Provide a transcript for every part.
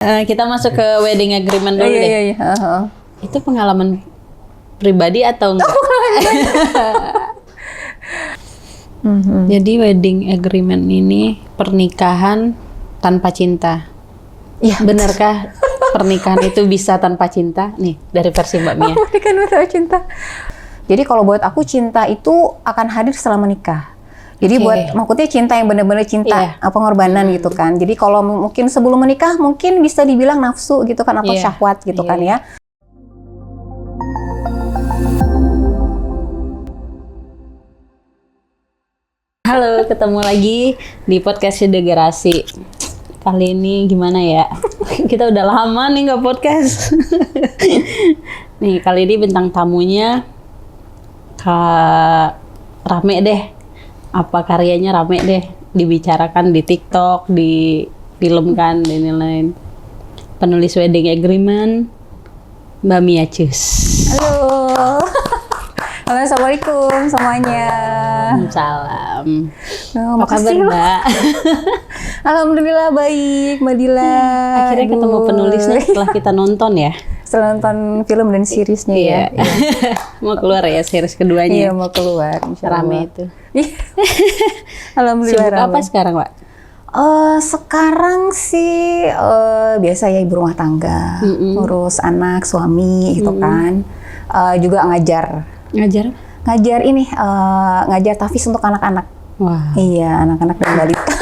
Kita masuk ke wedding agreement dulu deh. Iya. Itu pengalaman pribadi atau enggak? Jadi wedding agreement ini pernikahan tanpa cinta. Iya. Benarkah pernikahan itu bisa tanpa cinta? Nih dari versi Mbak Mia. Pernikahan tanpa cinta. Jadi kalau buat aku cinta itu akan hadir setelah menikah. Jadi buat maksudnya cinta yang benar-benar cinta, pengorbanan gitu kan. Jadi kalau mungkin sebelum menikah mungkin bisa dibilang nafsu gitu kan atau syahwat gitu kan ya. Halo, ketemu lagi di podcast Degerasi. Kali ini gimana ya? Kita udah lama nih nggak podcast. Nih kali ini bintang tamunya rame deh. Apa karyanya rame deh, dibicarakan di TikTok, difilmkan, dan lain-lain. Penulis wedding agreement, Mbak Mia Cus. Halo. Halo, assalamualaikum semuanya. Salam. Apa kabar Mbak? Alhamdulillah baik, Mbak Dila. Akhirnya ketemu penulisnya setelah kita nonton ya. Setelah nonton film dan seriesnya ya. Mau keluar ya series keduanya. Iya, mau keluar. Rame itu. Alhamdulillah. Sibuk apa sekarang, Pak? Sekarang sih biasa ya ibu rumah tangga, ngurus anak, suami gitu kan. Juga ngajar. Ngajar? Ngajar ini, ngajar tahfiz untuk anak-anak. Wah. Iya, anak-anak dan balita.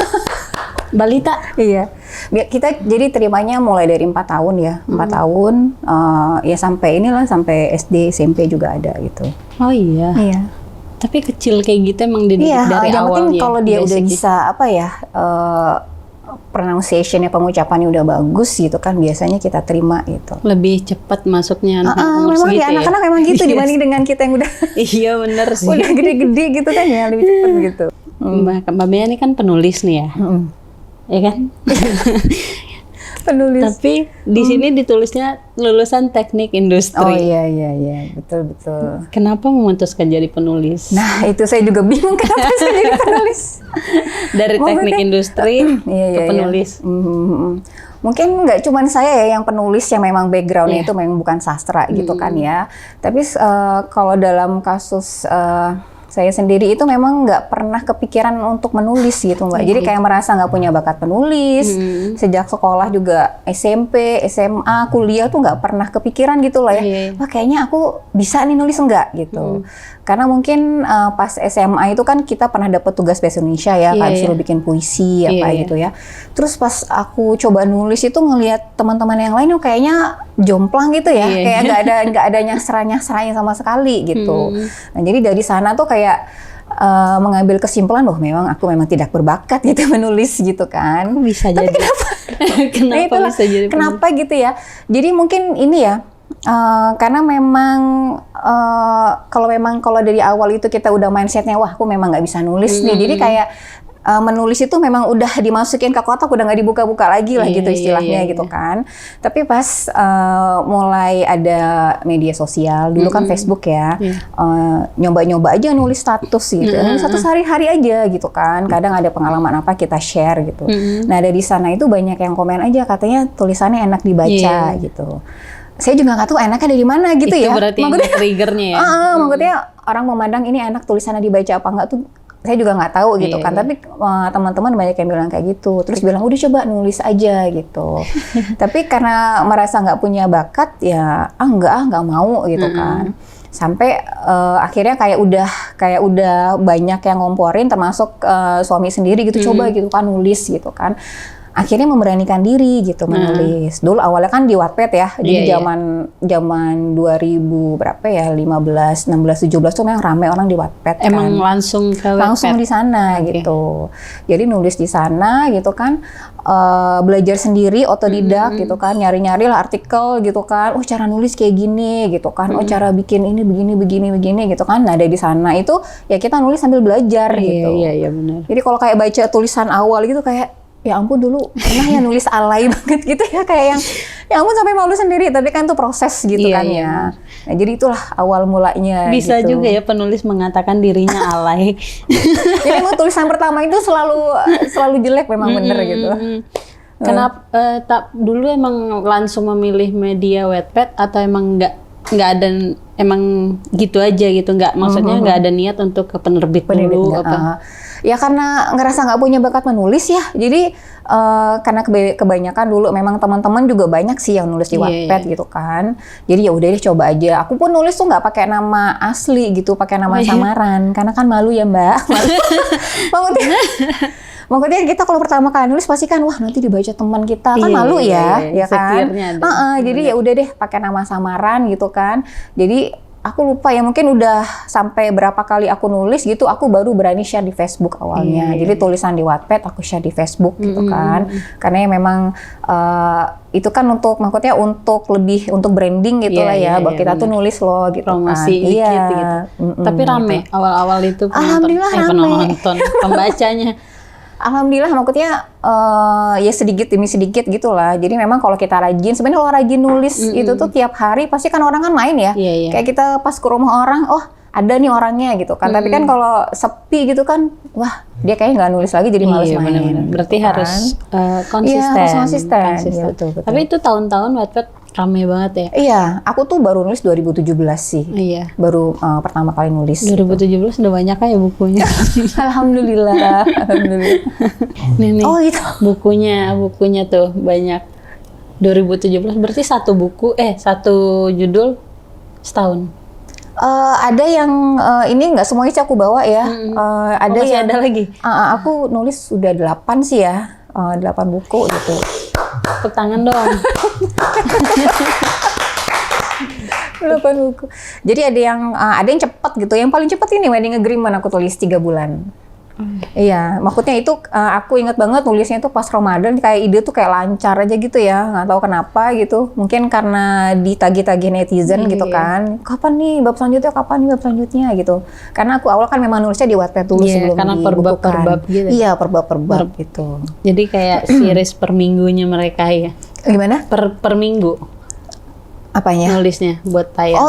Balita? Iya. Kita jadi terimanya mulai dari 4 tahun ya. 4 tahun, ya sampai sampai SD, SMP juga ada gitu. Oh iya? Iya. Tapi kecil kayak gitu emang dididik dari awal ya? Kalau dia udah bisa pronunciation-nya, pengucapannya udah bagus gitu kan, biasanya kita terima gitu. Lebih cepat masuknya anak umur memang segitu ya? Anak-anak memang gitu dibanding dengan kita yang udah iya bener sih. udah gede-gede gitu kan ya, lebih cepat gitu. Mbak Mia ini kan penulis nih ya? Ya kan? Penulis. Tapi di sini ditulisnya lulusan teknik industri. Oh iya, betul. Kenapa memutuskan jadi penulis? Nah itu saya juga bingung kenapa saya jadi penulis. Dari teknik industri ke penulis. Mungkin nggak cuma saya ya yang penulis yang memang backgroundnya itu memang bukan sastra gitu kan ya. Tapi kalau dalam kasus saya sendiri itu memang nggak pernah kepikiran untuk menulis gitu Mbak. Jadi kayak merasa nggak punya bakat penulis. Sejak sekolah juga SMP, SMA, kuliah tuh nggak pernah kepikiran gitu loh ya. Wah kayaknya aku bisa nih nulis enggak gitu. Karena mungkin pas SMA itu kan kita pernah dapat tugas bahasa Indonesia ya, kan suruh bikin puisi apa gitu ya. Terus pas aku coba nulis itu ngelihat teman-teman yang lain kayaknya jomplang gitu ya, kayak nggak ada nyasar-nyasarnya sama sekali gitu. Nah jadi dari sana tuh kayak mengambil kesimpulan aku memang tidak berbakat gitu menulis gitu kan. Bisa tapi jadi. Kenapa bisa jadi? Kenapa gitu ya? Jadi mungkin ini ya. Karena memang kalau dari awal itu kita udah mindsetnya wah aku memang nggak bisa nulis nih, jadi kayak menulis itu memang udah dimasukin ke kotak, udah nggak dibuka-buka lagi lah gitu istilahnya gitu kan. Tapi pas mulai ada media sosial, dulu kan Facebook ya, nyoba-nyoba aja nulis status gitu, status hari-hari aja gitu kan. Kadang ada pengalaman apa kita share gitu. Nah dari sana itu banyak yang komen aja katanya tulisannya enak dibaca gitu. Saya juga nggak tahu enaknya dari mana gitu itu ya. Berarti triggernya ya. Maksudnya orang memandang ini enak tulisannya dibaca apa enggak tuh saya juga nggak tahu gitu kan. Tapi teman-teman banyak yang bilang kayak gitu. Terus bilang udah coba nulis aja gitu. Tapi karena merasa nggak punya bakat ya nggak mau gitu kan. Sampai akhirnya kayak udah banyak yang ngomporin termasuk suami sendiri gitu, coba gitu kan nulis gitu kan. Akhirnya memberanikan diri gitu menulis. Dulu awalnya kan di Wattpad ya. Jadi zaman 2000 berapa ya? 15, 16, 17 tuh memang rame orang di Wattpad kan. Emang langsung ke Wattpad? Langsung di sana gitu. Jadi nulis di sana gitu kan. Belajar sendiri, otodidak gitu kan. Nyari-nyari lah artikel gitu kan. Oh cara nulis kayak gini gitu kan. Oh cara bikin ini begini gitu kan. Nah dari sana itu ya kita nulis sambil belajar gitu. Iya benar. Jadi kalau kayak baca tulisan awal gitu kayak ya ampun dulu pernah ya nulis alay banget gitu ya, kayak yang ya ampun sampai malu sendiri, tapi kan itu proses gitu kan ya. Nah jadi itulah awal mulanya. Bisa gitu. juga ya penulis mengatakan dirinya alay. Jadi memang tulisan pertama itu selalu jelek memang bener gitu. Kenapa tak dulu emang langsung memilih media Wattpad atau emang nggak ada, emang gitu aja gitu, nggak maksudnya nggak ada niat untuk ke penerbit dulu apa? Ya karena ngerasa nggak punya bakat menulis ya, jadi karena kebanyakan dulu memang teman-teman juga banyak sih yang nulis di Wattpad gitu kan, jadi ya udah deh coba aja. Aku pun nulis tuh nggak pakai nama asli gitu, pakai nama samaran, karena kan malu ya Mbak. Maksudnya kita kalau pertama kali nulis pasti kan wah nanti dibaca teman kita kan malu ya kan. Jadi ya udah deh pakai nama samaran gitu kan. Jadi aku lupa ya, mungkin udah sampai berapa kali aku nulis gitu, aku baru berani share di Facebook awalnya. Jadi tulisan di Wattpad aku share di Facebook gitu kan. Karena ya memang itu kan maksudnya untuk lebih untuk branding gitu lah ya, bahwa kita tuh nulis loh gitu. Promosi kan. dikit gitu. Tapi rame awal-awal itu Alhamdulillah rame. penonton, pembacanya. Alhamdulillah, maksudnya ya sedikit demi sedikit gitulah. Jadi memang kalau kita rajin, sebenarnya kalau rajin nulis itu tuh tiap hari pasti kan orang kan main ya. Kayak kita pas ke rumah orang, oh ada nih orangnya gitu kan. Tapi kan kalau sepi gitu kan, wah dia kayaknya nggak nulis lagi jadi males main. Bener-bener. Berarti gitu harus konsisten. Iya, harus konsisten. Ya, betul. Tapi itu tahun-tahun Wattpad rame banget ya? Iya, aku tuh baru nulis 2017 sih. Iya. Baru pertama kali nulis. 2017 udah banyak ya bukunya. Alhamdulillah. Alhamdulillah. Nih, oh gitu. Bukunya tuh banyak. 2017 berarti satu judul setahun. Ada yang ini nggak semuanya sih aku bawa ya. Ada masih yang ada lagi. Aku nulis sudah 8 sih ya. 8 buku gitu. Tepuk tangan dong. 8 buku. Jadi ada yang cepat gitu. Yang paling cepat ini Wedding Agreement aku tulis 3 bulan. Iya, maksudnya itu aku ingat banget nulisnya itu pas Ramadan, kayak ide tuh kayak lancar aja gitu ya, nggak tahu kenapa gitu. Mungkin karena ditagih-tagih netizen gitu kan. Kapan nih bab selanjutnya gitu. Karena aku awal kan memang nulisnya di Wattpad dulu sebelum karena per bab gitu. Iya, per bab gitu. Jadi kayak series per minggunya mereka ya. Gimana? Per minggu. Apanya? Nulisnya buat tayang.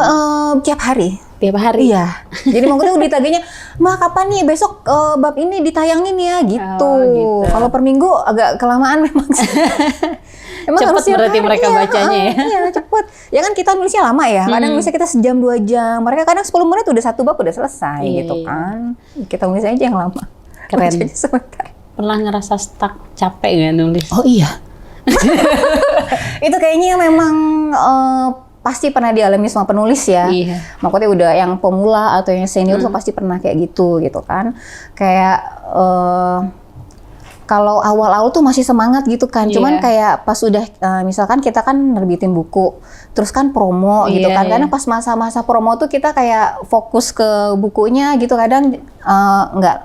Tiap hari. Tiap hari? Iya. Jadi maksudnya ditagihnya, Mbak kapan nih besok bab ini ditayangin ya gitu. Kalau per minggu agak kelamaan memang sih. Emang cepet berarti mereka bacanya ya? Iya cepet. Ya kan kita nulisnya lama ya. Kadang nulisnya kita sejam 2 jam. Mereka kadang 10 menit udah 1 bab udah selesai gitu kan. Kita nulis aja yang lama. Keren. Pernah ngerasa stuck, capek nggak nulis? Oh iya. Itu kayaknya memang pasti pernah dialami semua penulis ya. Iya. Maksudnya udah yang pemula atau yang senior tuh pasti pernah kayak gitu kan. Kayak kalau awal-awal tuh masih semangat gitu kan. Cuman kayak pas udah misalkan kita kan nerbitin buku, terus kan promo gitu kan. Karena pas masa-masa promo tuh kita kayak fokus ke bukunya gitu, kadang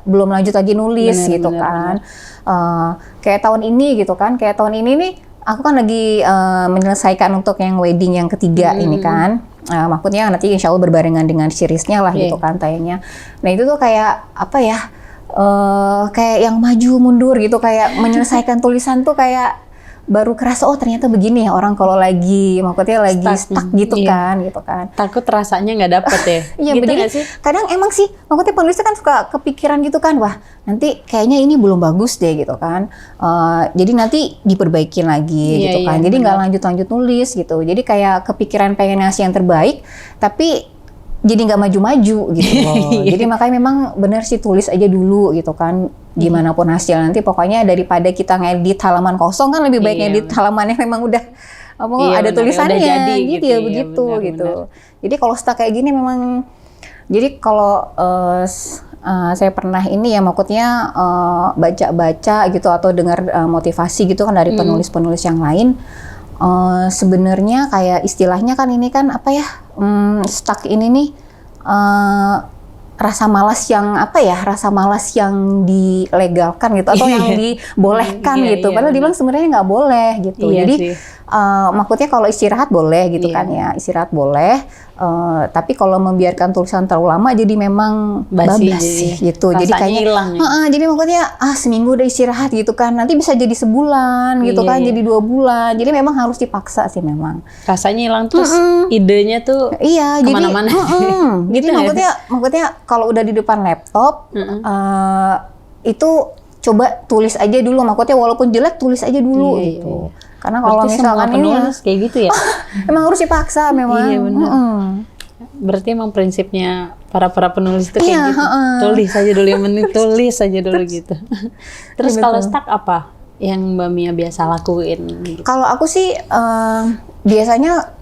belum lanjut lagi nulis gitu kan. Kayak tahun ini gitu kan, kayak tahun ini nih aku kan lagi menyelesaikan untuk yang wedding yang ketiga ini kan. Maksudnya nanti insya Allah berbarengan dengan seriesnya lah gitu kan tayangnya. Nah itu tuh kayak apa ya, kayak yang maju mundur gitu, kayak menyelesaikan tulisan tuh kayak baru kerasa oh ternyata begini ya orang kalau lagi maksudnya lagi stuck gitu kan. Takut rasanya nggak dapet ya. Iya gitu nggak sih? Kadang emang sih maksudnya penulis kan suka kepikiran gitu kan, wah nanti kayaknya ini belum bagus deh gitu kan. Jadi nanti diperbaikin lagi gitu kan. Jadi nggak lanjut nulis gitu. Jadi kayak kepikiran pengen ngasih yang terbaik tapi jadi nggak maju-maju gitu loh. Jadi makanya memang benar sih tulis aja dulu gitu kan. Gimana pun hasil nanti pokoknya daripada kita ngedit halaman kosong kan lebih baik ngedit halamannya memang udah ada tulisannya udah jadi, gitu ya begitu benar, gitu. Jadi kalau stuck kayak gini memang, jadi kalau saya pernah ini ya maksudnya baca-baca gitu atau dengar motivasi gitu kan dari penulis-penulis yang lain. Sebenarnya kayak istilahnya kan ini kan apa ya, stuck ini nih rasa malas yang dilegalkan gitu atau yang dibolehkan gitu. Padahal dibilang sebenarnya nggak boleh gitu. Jadi maksudnya kalau istirahat boleh gitu kan ya, istirahat boleh. Tapi kalau membiarkan tulisan terlalu lama jadi memang bablas sih gitu. Jadi kayaknya hilang, ya? Jadi maksudnya seminggu udah istirahat gitu kan, nanti bisa jadi sebulan gitu kan, jadi 2 bulan. Jadi memang harus dipaksa sih memang. Rasanya hilang terus idenya tuh kemana-mana. Jadi maksudnya kalau udah di depan laptop itu coba tulis aja dulu, maksudnya walaupun jelek tulis aja dulu gitu. Karena kalau misalkan ini kayak gitu ya. emang harus dipaksa memang. Iya benar. Berarti emang prinsipnya para penulis itu kayak gitu. Tulis aja dulu, yang penting tulis aja dulu gitu. Terus kalau stuck apa yang Mbak Mia biasa lakuin? Gitu? Kalau aku sih biasanya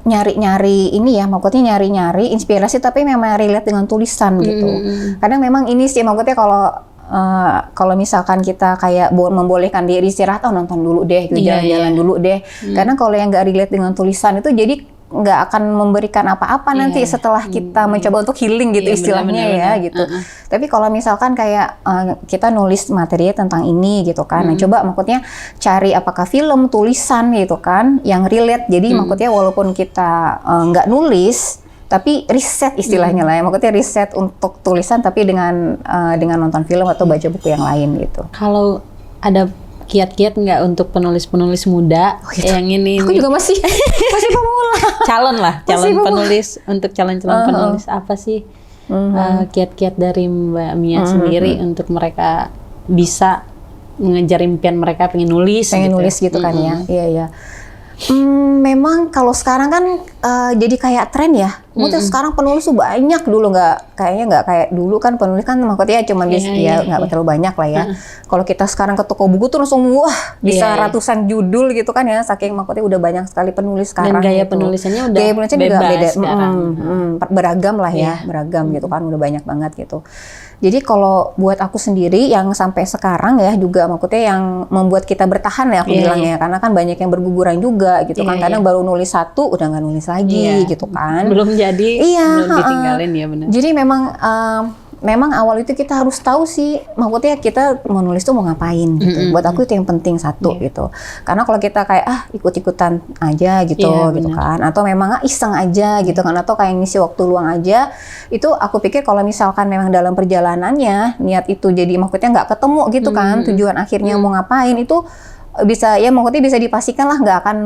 nyari-nyari ini ya, maksudnya nyari-nyari inspirasi tapi memang relate dengan tulisan gitu. Kadang memang ini sih maksudnya kalau misalkan kita kayak membolehkan diri istirahat, nonton dulu deh, gitu, jalan-jalan dulu deh. Karena kalau yang nggak relate dengan tulisan itu jadi nggak akan memberikan apa-apa nanti setelah kita mencoba untuk healing gitu istilahnya gitu. Tapi kalau misalkan kayak kita nulis materi tentang ini gitu kan, nah coba maksudnya cari apakah film, tulisan gitu kan yang relate. Jadi maksudnya walaupun kita nggak nulis, tapi riset istilahnya lah ya, maksudnya riset untuk tulisan tapi dengan nonton film atau baca buku yang lain gitu. Kalau ada kiat-kiat nggak untuk penulis-penulis muda yang ini? Aku juga masih pemula. Calon penulis, untuk calon-calon penulis apa sih kiat-kiat dari Mbak Mia sendiri untuk mereka bisa mengejar impian mereka pengen nulis gitu kan ya. Iya. Memang kalau sekarang kan jadi kayak tren ya. Maksudnya sekarang penulis tuh banyak, dulu nggak kayak dulu kan penulis kan maksudnya cuma nggak terlalu banyak lah ya. Kalau kita sekarang ke toko buku tuh langsung bisa ratusan judul gitu kan ya, saking maksudnya udah banyak sekali penulis sekarang. Dan gaya gitu. penulisannya udah juga beda, beragam lah ya, beragam gitu kan, udah banyak banget gitu. Jadi kalau buat aku sendiri yang sampai sekarang ya juga maksudnya yang membuat kita bertahan ya aku bilangnya, karena kan banyak yang berguguran juga gitu kan, kadang baru nulis satu udah nggak nulis lagi gitu kan, belum jadi, belum ditinggalin ya benar. Jadi memang awal itu kita harus tahu sih maksudnya kita mau nulis tuh mau ngapain gitu. Buat aku itu yang penting satu gitu. Karena kalau kita kayak ikut-ikutan aja gitu gitu kan, atau memang iseng aja gitu kan, atau kayak ngisi waktu luang aja, itu aku pikir kalau misalkan memang dalam perjalanannya niat itu jadi maksudnya nggak ketemu gitu kan, tujuan akhirnya mau ngapain itu bisa ya maksudnya bisa dipastikan lah nggak akan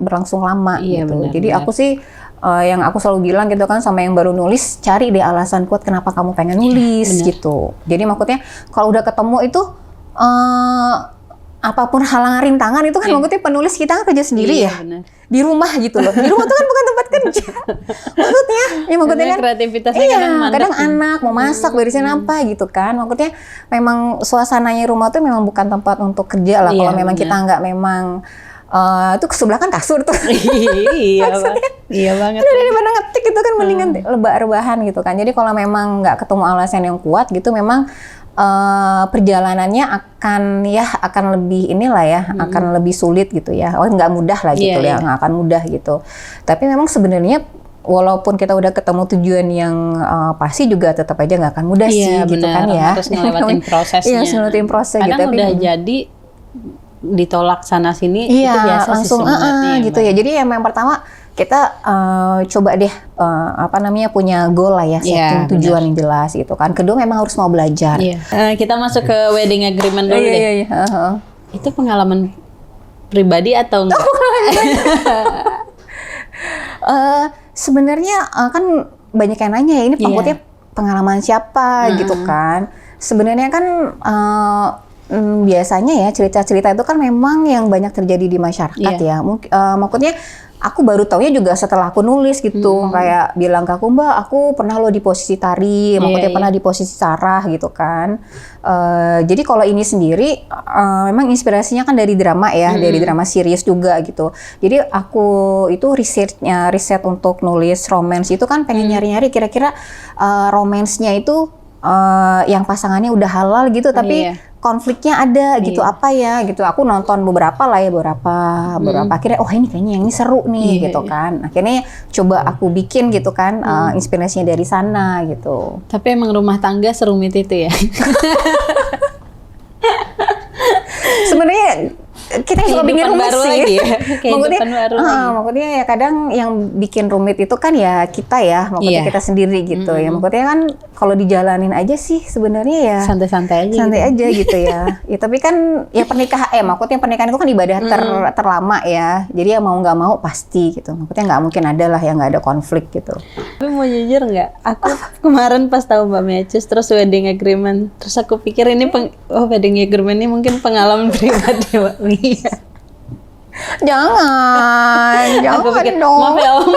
berlangsung lama gitu. Jadi aku sih yang aku selalu bilang gitu kan sama yang baru nulis, cari deh alasan kuat kenapa kamu pengen nulis gitu. Jadi maksudnya kalau udah ketemu itu apapun halangan rintangan itu kan maksudnya penulis kita kan kerja sendiri ya. Bener. Di rumah gitu loh. Di rumah tuh kan bukan tempat kerja. Maksudnya kan kreativitasnya kadang anak mau masak, berisin apa gitu kan. Maksudnya memang suasananya rumah tuh memang bukan tempat untuk kerja lah. Kalau memang kita nggak memang itu sebelah kan kasur tuh. Iya banget. Daripada ngetik itu kan mendingan rebahan gitu kan. Jadi kalau memang nggak ketemu alasan yang kuat gitu, memang perjalanannya akan lebih akan lebih sulit gitu ya. Nggak mudah lah gitu nggak akan mudah gitu. Tapi memang sebenarnya walaupun kita udah ketemu tujuan yang pasti juga tetap aja nggak akan mudah sih gitu kan ya. Harus ngelewatin prosesnya. Iya, ngelewatin proses gitu. Kadang udah jadi ditolak sana sini itu biasa langsung sih gitu ya. Jadi yang pertama kita coba deh punya goal lah ya, setting tujuan yang jelas gitu kan. Kedua memang harus mau belajar. Kita masuk ke wedding agreement dulu deh. Itu pengalaman pribadi atau enggak? Sebenarnya kan banyak yang nanya ya, ini maksudnya pengalaman siapa gitu kan. Sebenarnya kan biasanya ya cerita-cerita itu kan memang yang banyak terjadi di masyarakat ya. Maksudnya aku baru taunya juga setelah aku nulis gitu, kayak bilang ke aku, Mbak, aku pernah lo di posisi Tari, maksudnya pernah di posisi Sarah gitu kan. Jadi kalau ini sendiri memang inspirasinya kan dari drama ya, dari drama series juga gitu. Jadi aku itu riset untuk nulis romance itu kan pengen nyari-nyari kira-kira romance-nya itu yang pasangannya udah halal gitu, tapi konfliknya ada gitu, apa ya gitu. Aku nonton beberapa akhirnya ini kayaknya yang ini seru nih gitu kan. Akhirnya coba aku bikin gitu kan, inspirasinya dari sana gitu. Tapi emang rumah tangga serumit itu ya? Sebenarnya kita yang suka bikin Kehidupan rumit baru sih. lagi ya. Kehidupan baru lagi. Maksudnya ya kadang yang bikin rumit itu kan ya kita ya, maksudnya Iya. kita sendiri gitu ya. Maksudnya kan kalau dijalanin aja sih sebenarnya ya Santai-santai aja. santai gitu. aja gitu ya. Ya tapi kan ya maksudnya pernikahan itu kan ibadah terlama ya. Jadi ya mau nggak mau pasti gitu. Maksudnya nggak mungkin ada lah yang nggak ada konflik gitu. Tapi mau jujur nggak? Aku kemarin pas tahu Mbak Meces terus wedding agreement, terus aku pikir ini wedding agreement ini mungkin pengalaman pribadi Mbak Mia. Jangan Aku pikir, dong. maaf ya Om.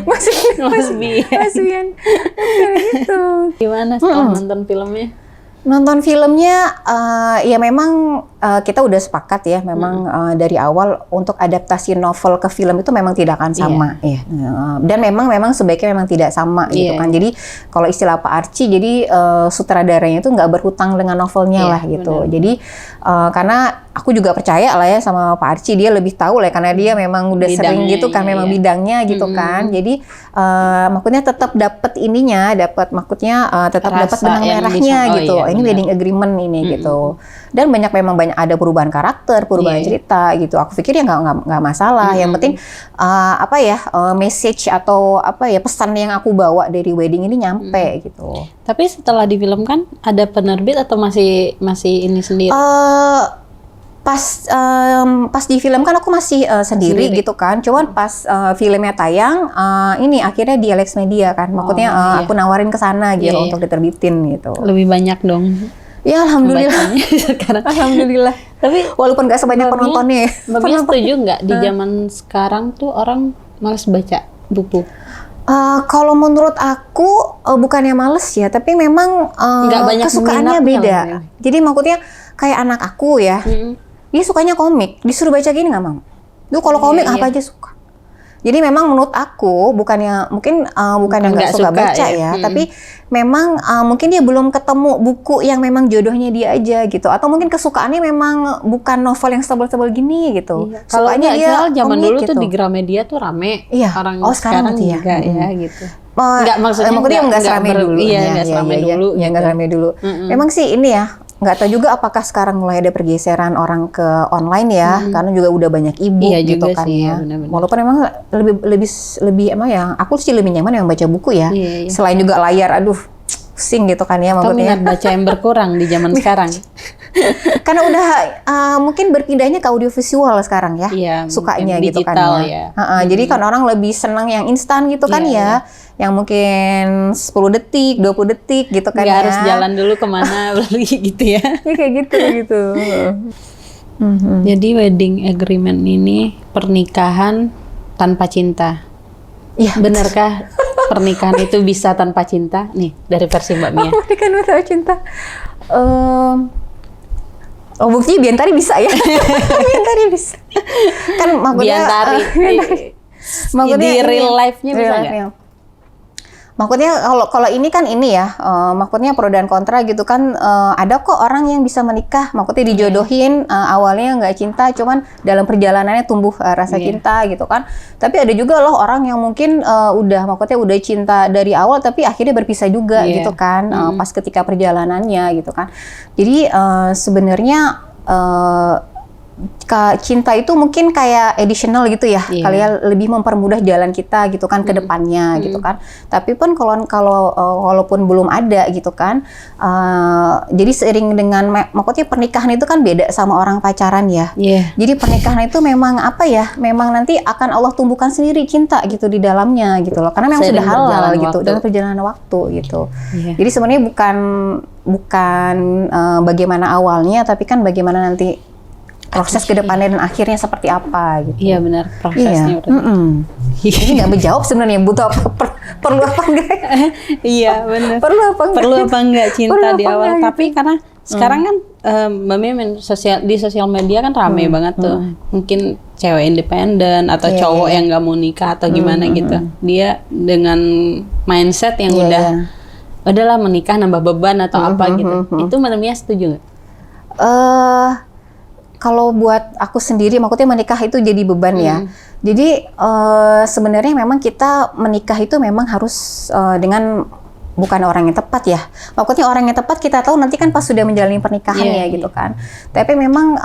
Mas Bian. Kayak gitu. Gimana setelah nonton filmnya? Nonton filmnya ya memang kita udah sepakat ya memang dari awal untuk adaptasi novel ke film itu memang tidak akan sama ya. Dan memang sebaiknya memang tidak sama gitu kan. Jadi kalau istilah Pak Archie jadi sutradaranya itu nggak berhutang dengan novelnya lah gitu. Benar. Jadi karena aku juga percaya lah ya sama Pak Archie, dia lebih tahu lah karena dia memang udah sering Bidangnya, gitu kan, memang bidangnya gitu kan. Jadi maksudnya tetap dapat tetap dapat Rasa benang yang merahnya bisa- gitu. iya, Ini benar. wedding agreement ini gitu. Dan banyak ada perubahan karakter, perubahan cerita gitu. Aku pikir ya nggak masalah. Yang penting message atau pesan yang aku bawa dari wedding ini nyampe gitu. Tapi setelah difilmkan ada penerbit atau masih ini sendiri? Pas di film kan aku masih sendiri gitu kan. Cuman pas filmnya tayang ini akhirnya di Alex Media kan. Maksudnya aku nawarin ke sana gitu untuk diterbitin gitu. Lebih banyak dong. Ya alhamdulillah. Bacanya sekarang. Alhamdulillah. Tapi Walaupun nggak sebanyak penontonnya. Mbak Mia setuju nggak di zaman sekarang tuh orang malas baca buku? Kalau menurut aku bukannya males ya, tapi memang Nggak banyak kesukaannya minatnya beda. mungkin. Jadi maksudnya kayak anak aku ya, dia sukanya komik, disuruh baca gini nggak mau. Duh kalau komik apa aja suka. Jadi memang menurut aku bukannya nggak suka baca ya, tapi memang mungkin dia belum ketemu buku yang memang jodohnya dia aja gitu, atau mungkin kesukaannya memang bukan novel yang tebal-tebal gini gitu. Kalau Sukanya dia zaman komik dulu gitu. tuh di Gramedia tuh rame. Iya. Orang Oh, sekarang berarti ya? enggak ya gitu. Nggak maksudnya nggak seramai dulu. Iya, nggak seramai dulu. Ya, nggak seramai dulu. Memang sih ini ya, nggak tahu juga apakah sekarang mulai ada pergeseran orang ke online ya, karena juga udah banyak e-book Iya gitu juga kan sih, ya. ya, benar-benar. Walaupun memang lebih emang ya, aku sih lebih nyaman yang baca buku ya. Iya. Selain juga layar, aduh pusing gitu kan ya Atau maksudnya. minat baca yang berkurang di zaman sekarang. Karena udah mungkin berpindahnya ke audiovisual sekarang ya, Iya, sukanya mungkin gitu kan digital ya. ya. Jadi kan orang lebih senang yang instan gitu kan Iya, ya, yang mungkin 10 detik, 20 detik gitu kan Nggak ya. harus jalan dulu kemana beli gitu ya. Ya, kayak gitu. Jadi wedding agreement ini pernikahan tanpa cinta. Iya. Benarkah pernikahan itu bisa tanpa cinta? Nih dari versi Mbak Mia. Pernikahan tanpa cinta. Buktinya Biantari bisa ya. Biantari bisa. Kan maksudnya Biantari di real life-nya bisa nggak? Maksudnya kalau ini kan ini ya, maksudnya pro dan kontra gitu kan, ada kok orang yang bisa menikah, maksudnya dijodohin awalnya nggak cinta, cuman dalam perjalanannya tumbuh rasa cinta gitu kan. Tapi ada juga loh orang yang mungkin maksudnya udah cinta dari awal, tapi akhirnya berpisah juga gitu kan, pas ketika perjalanannya gitu kan. Jadi sebenarnya cinta itu mungkin kayak additional gitu ya, kali ya lebih mempermudah jalan kita gitu kan ke depannya gitu kan. Tapi pun walaupun belum ada gitu kan, jadi seiring dengan maksudnya pernikahan itu kan beda sama orang pacaran ya. Jadi pernikahan itu memang memang nanti akan Allah tumbuhkan sendiri cinta gitu di dalamnya gitu loh, karena memang sudah halal gitu dalam perjalanan waktu gitu. Jadi sebenarnya bukan bagaimana awalnya, tapi kan bagaimana nanti proses ke depannya dan akhirnya seperti apa gitu. Iya benar, prosesnya. Ini nggak menjawab sebenarnya, butuh perlu apa enggak? Iya benar. Perlu apa enggak cinta di awal? Gitu. Tapi karena sekarang kan Mbak Mia di sosial media kan rame banget tuh. Mungkin cewek independen atau cowok yang nggak mau nikah atau gimana gitu. Dia dengan mindset yang udahlah menikah nambah beban atau apa gitu. Itu Mbak Mia setuju nggak? Kalau buat aku sendiri, maksudnya menikah itu jadi beban ya. Jadi sebenarnya memang kita menikah itu memang harus dengan bukan orang yang tepat ya. Maksudnya orang yang tepat kita tahu nanti kan pas sudah menjalani pernikahan ya gitu kan. Tapi memang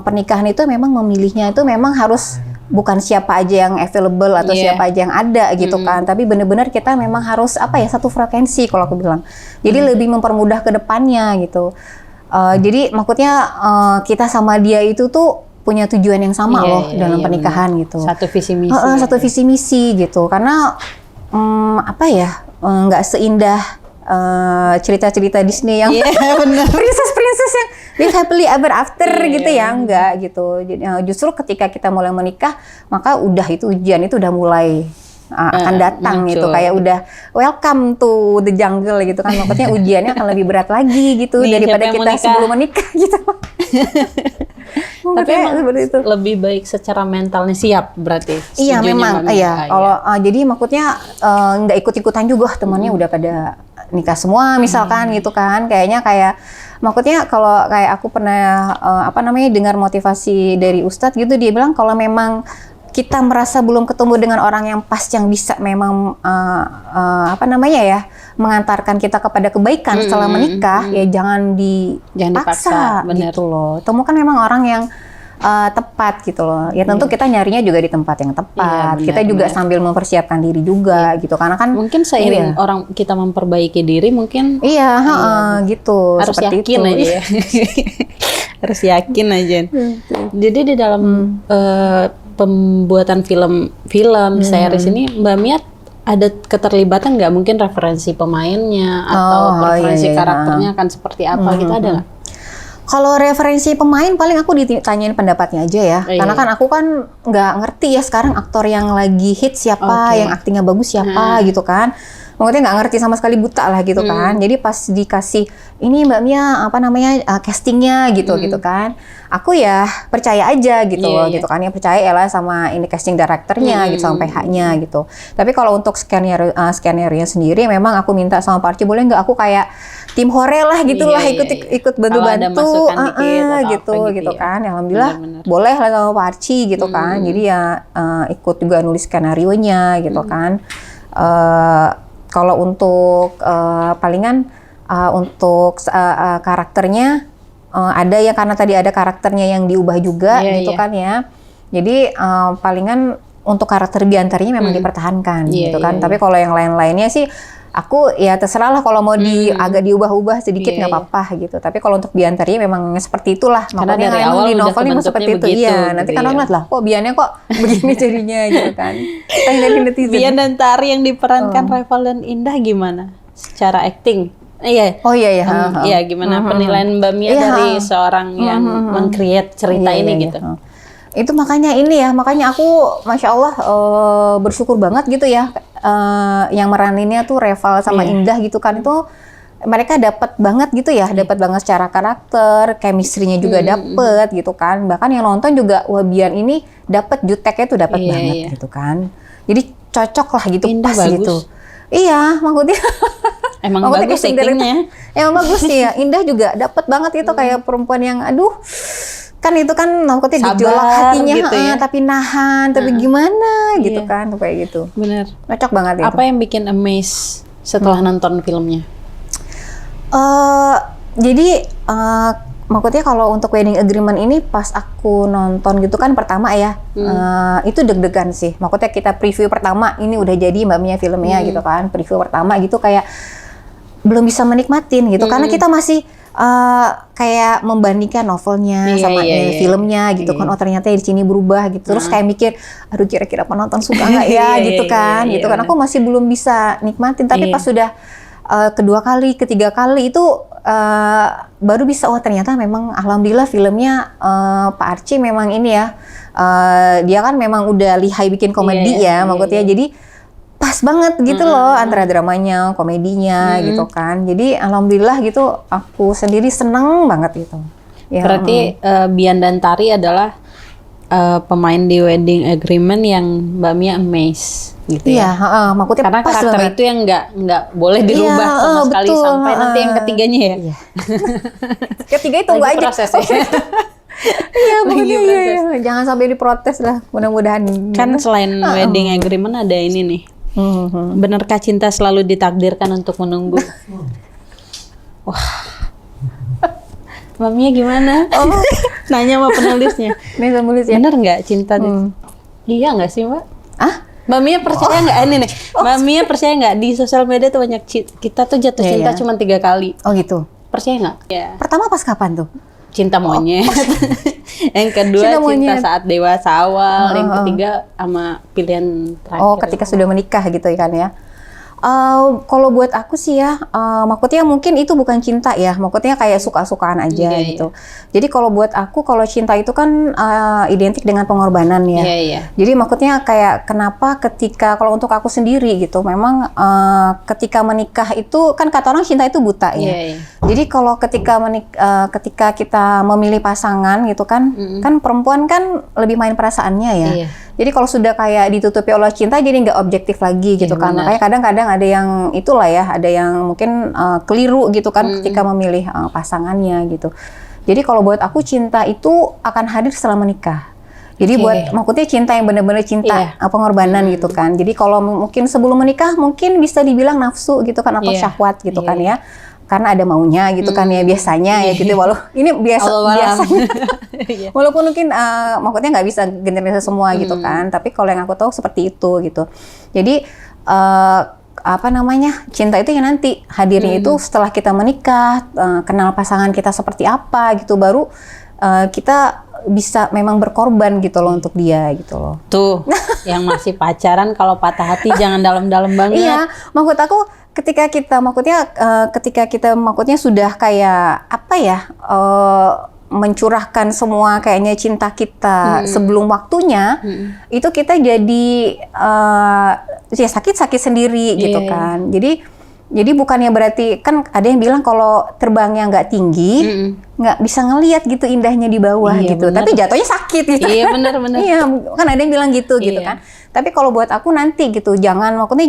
pernikahan itu memang memilihnya itu memang harus bukan siapa aja yang available atau siapa aja yang ada gitu kan. Tapi benar-benar kita memang harus satu frekuensi kalau aku bilang. Jadi lebih mempermudah ke depannya gitu. Jadi maksudnya kita sama dia itu tuh punya tujuan yang sama dalam pernikahan gitu. Satu visi misi. Satu visi misi gitu. Karena nggak seindah cerita-cerita Disney yang princess yang live happily ever after gitu ya, enggak gitu. Jadi, justru ketika kita mulai menikah, maka udah itu ujian itu udah mulai akan datang gitu, kayak udah welcome to the jungle gitu kan. Maksudnya ujiannya akan lebih berat lagi gitu daripada kita sebelum menikah gitu. Tapi emang itu lebih baik secara mentalnya siap berarti. Iya memang, Kalau jadi maksudnya nggak ikut-ikutan juga temannya udah pada nikah semua misalkan gitu kan. Maksudnya kalau kayak aku pernah dengar motivasi dari Ustadz gitu, dia bilang kalau memang kita merasa belum ketemu dengan orang yang pas yang bisa memang mengantarkan kita kepada kebaikan setelah menikah, ya jangan dipaksa gitu loh. Temukan memang orang yang tepat gitu loh. Ya tentu kita nyarinya juga di tempat yang tepat. Kita juga sambil mempersiapkan diri juga gitu. Karena kan mungkin seiring orang kita memperbaiki diri mungkin gitu. Harus seperti yakin itu. aja ya. Harus yakin aja. Jadi di dalam pembuatan film series ini Mbak Mia ada keterlibatan nggak, mungkin referensi pemainnya atau referensi karakternya akan seperti apa gitu, ada nggak? Kalau referensi pemain paling aku ditanyain pendapatnya aja ya. Karena kan aku kan nggak ngerti ya sekarang aktor yang lagi hit siapa, yang aktingnya bagus siapa gitu kan. Maksudnya nggak ngerti sama sekali, buta lah gitu kan. Jadi pas dikasih ini Mbak Mia castingnya gitu kan. Aku ya percaya aja gitu loh gitu kan. Yang percaya lah sama ini casting directornya gitu, sama PH-nya gitu. Tapi kalau untuk skenario sendiri memang aku minta sama Pak Archie, boleh nggak aku kayak tim hore lah gitulah, ikut bantu-bantu gitu kan. Alhamdulillah boleh lah sama Pak Archie gitu kan. Jadi ya ikut juga nulis skenarionya gitu kan. Kalau untuk palingan untuk karakternya ada ya, karena tadi ada karakternya yang diubah juga gitu kan ya. Jadi palingan untuk karakter diantaranya memang dipertahankan gitu kan. Tapi kalau yang lain-lainnya sih aku ya terserah lah, kalau mau agak diubah-ubah sedikit nggak apa-apa gitu. Tapi kalau untuk biantaranya memang seperti itulah. Karena makanya dari awal di novel memang seperti itu. Iya, nanti kan orang lihat lah, kok Biannya kok begini jadinya gitu kan. Bian dan Tari yang diperankan Reval dan Indah gimana secara acting? Iya. Iya, gimana penilaian Mbak Mia dari seorang yang meng-create cerita ini gitu? Itu makanya aku Masya Allah bersyukur banget gitu ya. Yang meraninnya tuh Reval sama Indah gitu kan, itu mereka dapat banget gitu ya, dapat banget secara karakter, chemistry-nya juga dapat gitu kan. Bahkan yang nonton juga, wah Bian ini dapat juteknya tuh dapat banget gitu kan. Jadi cocok lah gitu, Indah pas bagus. gitu. Iya, maksudnya emang bagus actingnya. Emang bagus sih ya. Indah juga dapat banget itu kayak perempuan yang kan itu kan maksudnya gejolak hatinya gitu ya? Tapi nahan, tapi gimana gitu kan, kayak gitu. Bener. Cocok banget itu. Apa yang bikin amaze setelah nonton filmnya? Jadi maksudnya kalau untuk Wedding Agreement ini pas aku nonton gitu kan pertama ya, itu deg-degan sih. Maksudnya kita preview pertama ini udah jadi Mbak Mia filmnya gitu kan, preview pertama gitu kayak belum bisa menikmatin gitu karena kita masih kayak membandingkan novelnya sama filmnya gitu kan. Oh ternyata di sini berubah gitu. Terus kayak mikir, aduh kira-kira penonton suka nggak ya gitu kan. Gitu kan aku masih belum bisa nikmatin. Tapi pas sudah kedua kali, ketiga kali itu baru bisa, oh ternyata memang alhamdulillah filmnya Pak Archie memang ini ya. Dia kan memang udah lihai bikin komedi maksudnya. Jadi pas banget gitu loh antara dramanya, komedinya gitu kan. Jadi alhamdulillah gitu aku sendiri seneng banget gitu. Ya, berarti Bian dan Tari adalah pemain di Wedding Agreement yang Mbak Mia amaze gitu ya. Iya, maksudnya karena pas karakter banget. itu yang nggak boleh dirubah sama sekali sampai nanti yang ketiganya ya. Iya. Ketiga itu tunggu aja. Prosesnya. Iya, iya. Jangan sampai diprotes lah, mudah-mudahan. Kan selain Wedding Agreement ada ini nih. Benarkah cinta selalu ditakdirkan untuk menunggu? Wah. Maminya gimana? Nanya sama penulisnya. Ini penulis ya. Bener nggak cinta? Iya nggak sih, Mbak? Mbak Mia percaya nggak? Ini nih, Mbak Mia percaya nggak di sosial media tuh banyak kita tuh jatuh cinta cuma 3 kali. Oh gitu. Percaya nggak? Ya. Pertama pas kapan tuh? Cinta monyet. Yang kedua cinta saat dewasa awal. Yang ketiga sama pilihan terakhir. Oh, ketika sudah menikah gitu kan ya. Kalau buat aku sih ya, maksudnya mungkin itu bukan cinta ya, maksudnya kayak suka-sukaan aja gitu. Jadi kalau buat aku, kalau cinta itu kan identik dengan pengorbanan ya. Jadi maksudnya kayak kenapa ketika, kalau untuk aku sendiri gitu, memang ketika menikah itu kan kata orang cinta itu buta ya. Jadi kalau ketika kita memilih pasangan gitu kan, kan perempuan kan lebih main perasaannya ya. Jadi kalau sudah kayak ditutupi oleh cinta, jadi nggak objektif lagi gitu kan. Makanya kadang-kadang ada yang itulah ya, ada yang mungkin keliru gitu kan ketika memilih pasangannya gitu. Jadi kalau buat aku cinta itu akan hadir setelah menikah. Jadi buat maksudnya cinta yang benar-benar cinta pengorbanan gitu kan. Jadi kalau mungkin sebelum menikah mungkin bisa dibilang nafsu gitu kan atau syahwat gitu kan ya. Karena ada maunya gitu kan ya biasanya ya gitu. Ini biasanya walaupun mungkin maksudnya nggak bisa generalisasi semua gitu kan, tapi kalau yang aku tahu seperti itu gitu. Jadi cinta itu yang nanti hadirnya itu setelah kita menikah, kenal pasangan kita seperti apa gitu, baru kita bisa memang berkorban gitu loh untuk dia gitu loh. Tuh, yang masih pacaran kalau patah hati jangan dalam-dalam banget. Iya, maksud aku ketika kita maksudnya sudah kayak apa ya, mencurahkan semua kayaknya cinta kita sebelum waktunya, itu kita jadi ya sakit sendiri gitu kan. Jadi bukannya berarti, kan ada yang bilang kalau terbangnya nggak tinggi, nggak bisa ngelihat gitu indahnya di bawah gitu. Bener. Tapi jatuhnya sakit gitu. Iya benar. Iya, kan ada yang bilang gitu gitu kan. Tapi kalau buat aku nanti gitu, maksudnya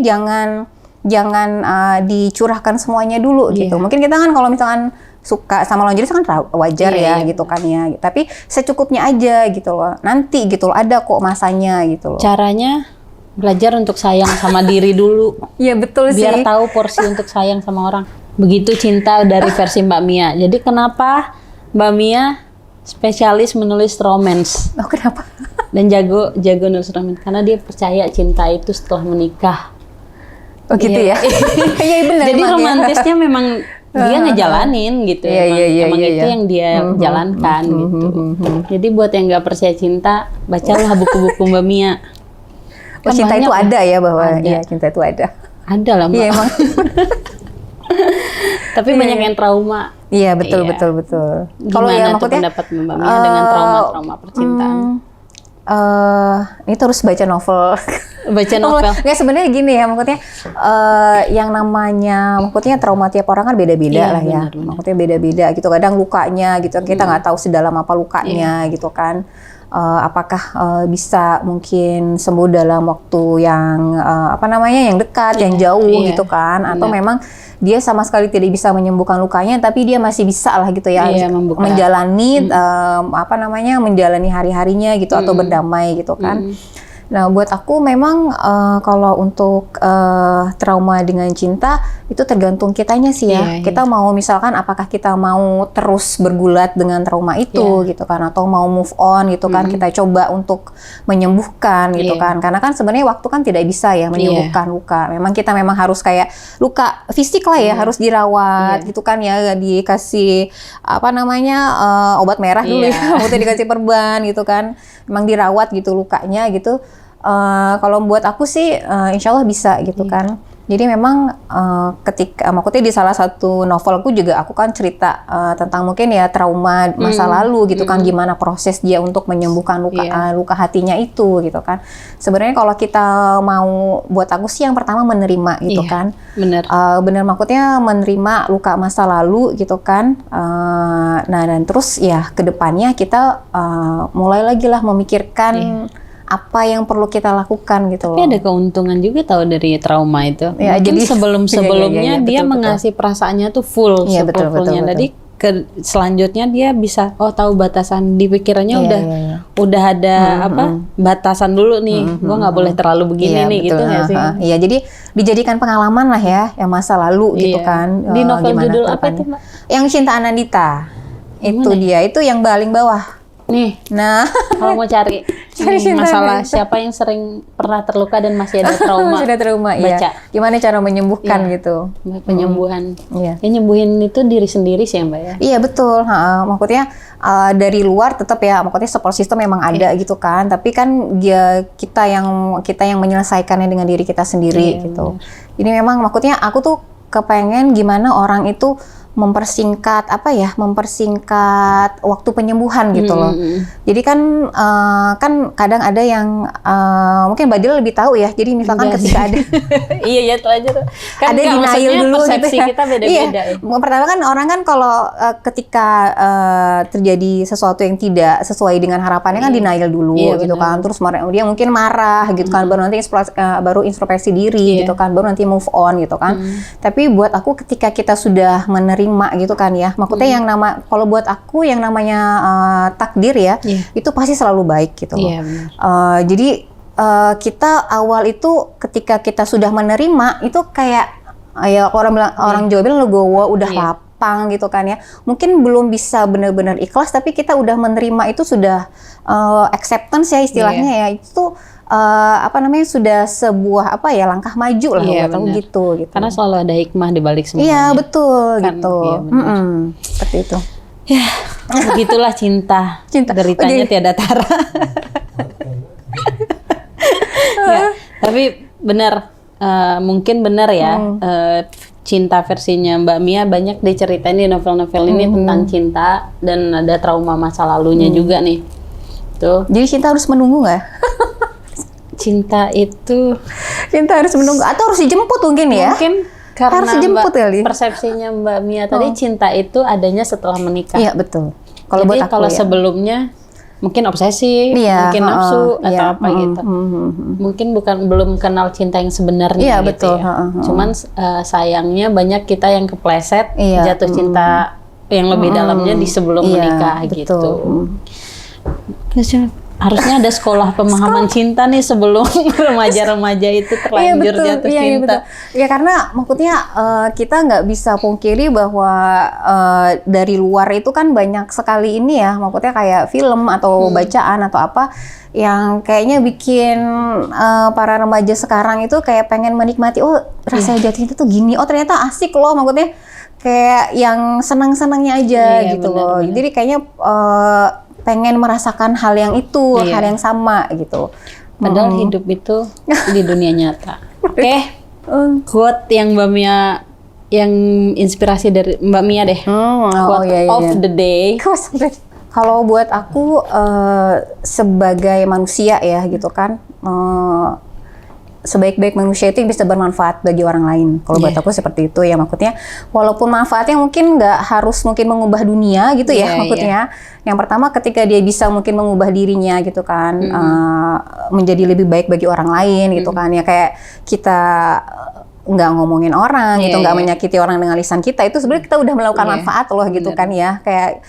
jangan dicurahkan semuanya dulu gitu. Mungkin kita kan kalau misalkan suka sama lawan jenis kan wajar ya gitu kan ya. Tapi secukupnya aja gitu loh. Nanti gitu loh, ada kok masanya gitu loh. Caranya belajar untuk sayang sama diri dulu. Iya betul sih. Biar tahu porsi untuk sayang sama orang. Begitu cinta dari versi Mbak Mia. Jadi kenapa Mbak Mia spesialis menulis romance? Oh kenapa? Dan jago nulis romance karena dia percaya cinta itu setelah menikah. Oh gitu ya? Iya benar. Jadi romantisnya memang dia ngejalanin gitu. Emang itu yang dia jalankan gitu. Jadi buat yang nggak percaya cinta, bacalah buku-buku Mbak Mia. Kan cinta itu ada ya, bahwa ya cinta itu ada. Ada lah Mbak. Iya emang. Tapi banyak yang trauma. Iya betul. Kalau ya maksudnya pendapat Mbak Mia dengan trauma percintaan? Ini terus baca novel. Baca novel. Nggak, sebenarnya gini ya, maksudnya yang namanya maksudnya trauma tiap orang kan beda-beda lah ya. Benar. Maksudnya beda-beda gitu. Kadang lukanya gitu kita nggak tahu sedalam apa lukanya gitu kan. Apakah bisa mungkin sembuh dalam waktu yang yang dekat, yang jauh gitu kan, atau memang dia sama sekali tidak bisa menyembuhkan lukanya, tapi dia masih bisa lah gitu ya menjalani menjalani hari-harinya gitu atau berdamai gitu kan. Nah, buat aku memang kalau untuk trauma dengan cinta itu tergantung kitanya sih ya. Kita mau misalkan apakah kita mau terus bergulat dengan trauma itu gitu kan, atau mau move on gitu kan, kita coba untuk menyembuhkan gitu kan. Karena kan sebenarnya waktu kan tidak bisa ya menyembuhkan luka. Memang kita harus kayak luka fisik lah ya, harus dirawat gitu kan ya, dikasih obat merah dulu ya, kemudian dikasih perban gitu kan. Memang dirawat gitu lukanya gitu. Kalau buat aku sih insya Allah bisa gitu kan. Jadi memang ketika maksudnya di salah satu novelku juga aku kan cerita tentang mungkin ya trauma masa lalu gitu kan, gimana proses dia untuk menyembuhkan luka hatinya itu gitu kan. Sebenarnya kalau kita mau, buat aku sih yang pertama menerima gitu kan. Bener maksudnya menerima luka masa lalu gitu kan. Nah dan terus ya kedepannya kita mulai lagi lah memikirkan apa yang perlu kita lakukan gitu. Tapi ada keuntungan juga tahu dari trauma itu. Ya, jadi sebelumnya dia mengasih perasaannya tuh full, fullnya. Jadi selanjutnya dia bisa tahu batasan, di pikirannya udah ada batasan dulu nih, gue nggak boleh terlalu begini nih, betul. Gitu nggak sih? Iya, jadi dijadikan pengalaman lah ya, yang masa lalu gitu kan. Di novel judul apa itu, Mbak? Yang Cinta Anandita. Itu dia, itu yang paling bawah. Nih, nah kalau mau cari masalah siapa yang sering pernah terluka dan masih ada trauma, masih ada trauma, baca. Gimana cara menyembuhkan gitu? Penyembuhan. Ya, nyembuhin itu diri sendiri sih ya, Mbak ya. Iya betul. Maksudnya dari luar tetap ya, maksudnya support system memang ada gitu kan. Tapi kan kita yang menyelesaikannya dengan diri kita sendiri gitu. Jadi memang maksudnya aku tuh kepengen gimana orang itu mempersingkat waktu penyembuhan gitu loh. Jadi kan kadang ada yang mungkin Mbak Dila lebih tahu ya. Jadi misalkan ketika ada iya lanjut. Kan ada denial dulu persepsi gitu ya. Kita beda-beda. Pertama kan orang kan kalau ketika terjadi sesuatu yang tidak sesuai dengan harapannya kan denial dulu gitu kan. Terus dia mungkin marah gitu kan, baru nanti baru introspeksi diri gitu kan, baru nanti move on gitu kan. Tapi buat aku ketika kita sudah menerima gitu kan ya, maksudnya kalau buat aku yang namanya takdir ya, itu pasti selalu baik gitu loh. Jadi kita awal itu ketika kita sudah menerima itu kayak ya orang Jawa bilang legowo, udah lapang gitu kan ya. Mungkin belum bisa benar-benar ikhlas, tapi kita udah menerima itu sudah acceptance ya istilahnya ya. Itu sudah sebuah langkah maju lah buat aku gitu. Karena selalu ada hikmah di balik semuanya. Iya betul kan, gitu. Seperti itu. Ya, begitulah cinta. Deritanya tiada tara. Ya, tapi benar, mungkin benar ya. Cinta versinya Mbak Mia banyak diceritain di novel-novel ini tentang cinta dan ada trauma masa lalunya juga nih. Tuh. Jadi cinta harus menunggu nggak? Cinta harus menunggu atau harus dijemput mungkin ya? Mungkin karena harus dijemput kali. Persepsinya Mbak Mia tadi cinta itu adanya setelah menikah. Iya betul. Jadi kalau sebelumnya mungkin obsesi, mungkin nafsu atau apa gitu. Mungkin belum kenal cinta yang sebenarnya gitu. Cuman sayangnya banyak kita yang kepleset jatuh cinta yang lebih dalamnya di sebelum menikah gitu. Harusnya ada sekolah pemahaman cinta nih sebelum remaja-remaja itu terlanjur jatuh cinta. Ya karena maksudnya kita nggak bisa pungkiri bahwa dari luar itu kan banyak sekali ini ya, maksudnya kayak film atau bacaan atau apa yang kayaknya bikin para remaja sekarang itu kayak pengen menikmati, rasanya jatuh cinta tuh gini, ternyata asik loh, maksudnya kayak yang senang-senangnya aja gitu loh. Jadi kayaknya pengen merasakan hal yang itu, hal yang sama gitu. Padahal hidup itu di dunia nyata. Quote yang Mbak Mia, yang inspirasi dari Mbak Mia deh. Quote of the day. Kalau buat aku sebagai manusia ya gitu kan, sebaik-baik manusia itu yang bisa bermanfaat bagi orang lain. Kalau buat aku seperti itu ya, maksudnya walaupun manfaatnya mungkin nggak harus mungkin mengubah dunia gitu ya, maksudnya. Yang pertama ketika dia bisa mungkin mengubah dirinya gitu kan, menjadi lebih baik bagi orang lain gitu kan ya, kayak kita nggak ngomongin orang gitu, nggak menyakiti orang dengan lisan kita, itu sebenarnya kita udah melakukan manfaat loh gitu kan ya, kayak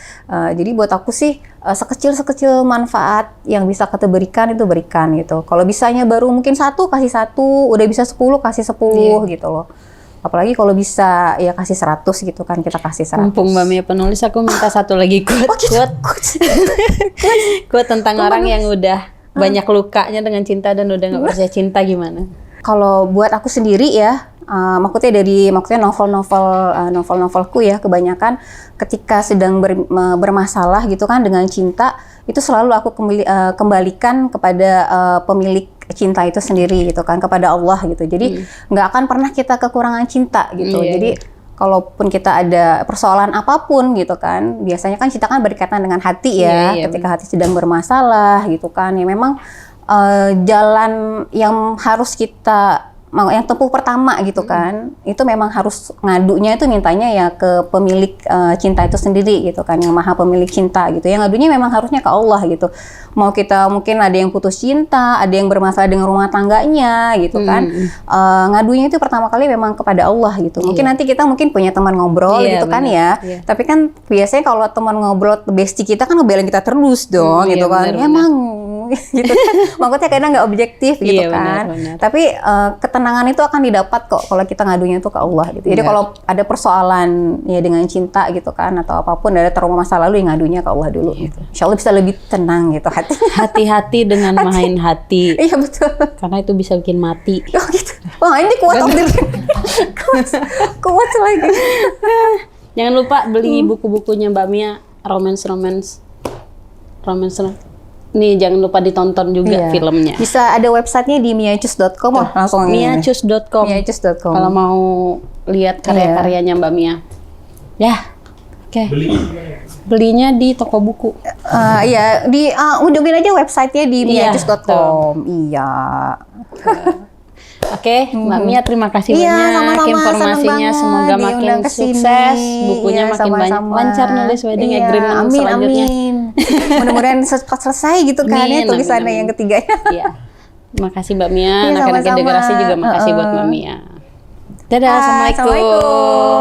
jadi buat aku sih sekecil manfaat yang bisa kita berikan itu berikan gitu. Kalau bisanya baru mungkin 1 kasih 1, udah bisa 10 kasih 10 gitu loh. Apalagi kalau bisa ya kasih 100 gitu kan, kita kasih 100. Mumpung Mbak Mia penulis, aku minta satu lagi quote tentang orang yang udah banyak lukanya dengan cinta dan udah nggak percaya cinta, gimana? Kalau buat aku sendiri ya, maksudnya novel-novelku ya, kebanyakan ketika sedang bermasalah gitu kan dengan cinta, itu selalu aku kembalikan kepada pemilik cinta itu sendiri gitu kan, kepada Allah gitu. Jadi nggak akan pernah kita kekurangan cinta gitu. Jadi kalaupun kita ada persoalan apapun gitu kan, biasanya kan cinta kan berkaitan dengan hati ya. Ketika hati sedang bermasalah gitu kan, ya memang jalan yang harus kita yang tempuh pertama gitu kan, itu memang harus ngadunya itu mintanya ya ke pemilik cinta itu sendiri gitu kan, yang maha pemilik cinta gitu. Yang ngadunya memang harusnya ke Allah gitu. Mau kita mungkin ada yang putus cinta, ada yang bermasalah dengan rumah tangganya gitu kan, ngadunya itu pertama kali memang kepada Allah gitu. Mungkin nanti kita mungkin punya teman ngobrol gitu kan ya, tapi kan biasanya kalau teman ngobrol bestie kita kan ngebelain kita terus dong gitu kan, emang gitu kan, maksudnya kadang nggak objektif gitu kan. Benar. Tapi ketenangan itu akan didapat kok kalau kita ngadunya itu ke Allah gitu. Jadi kalau ada persoalan ya dengan cinta gitu kan atau apapun, ada trauma masa lalu, ya ngadunya ke Allah dulu. Gitu. Insya Allah bisa lebih tenang gitu hati. Hati-hati dengan main hati. Iya betul. Karena itu bisa bikin mati. Oh gitu. Wah ini kuat kuat lagi. Jangan lupa beli buku-bukunya Mbak Mia, romance. Nih jangan lupa ditonton juga filmnya. Bisa ada websitenya di miacus.com. Langsung miacus.com. Kalau mau lihat karya-karyanya Mbak Mia. Ya, oke. Belinya di toko buku. Iya, di hubungin aja websitenya di miacus.com. Iya. Oke, Mbak Mia terima kasih banyak informasinya. Semoga makin sukses, bukunya makin banyak, lancar nulis wedding agreement selanjutnya. Amin. Mudah-mudahan cepat selesai gitu kan ya tulisannya yang ketiganya. Iya. Terima kasih Mbak Mia, anak-anak generasi juga makasih buat Mbak Mia. Dadah, assalamualaikum.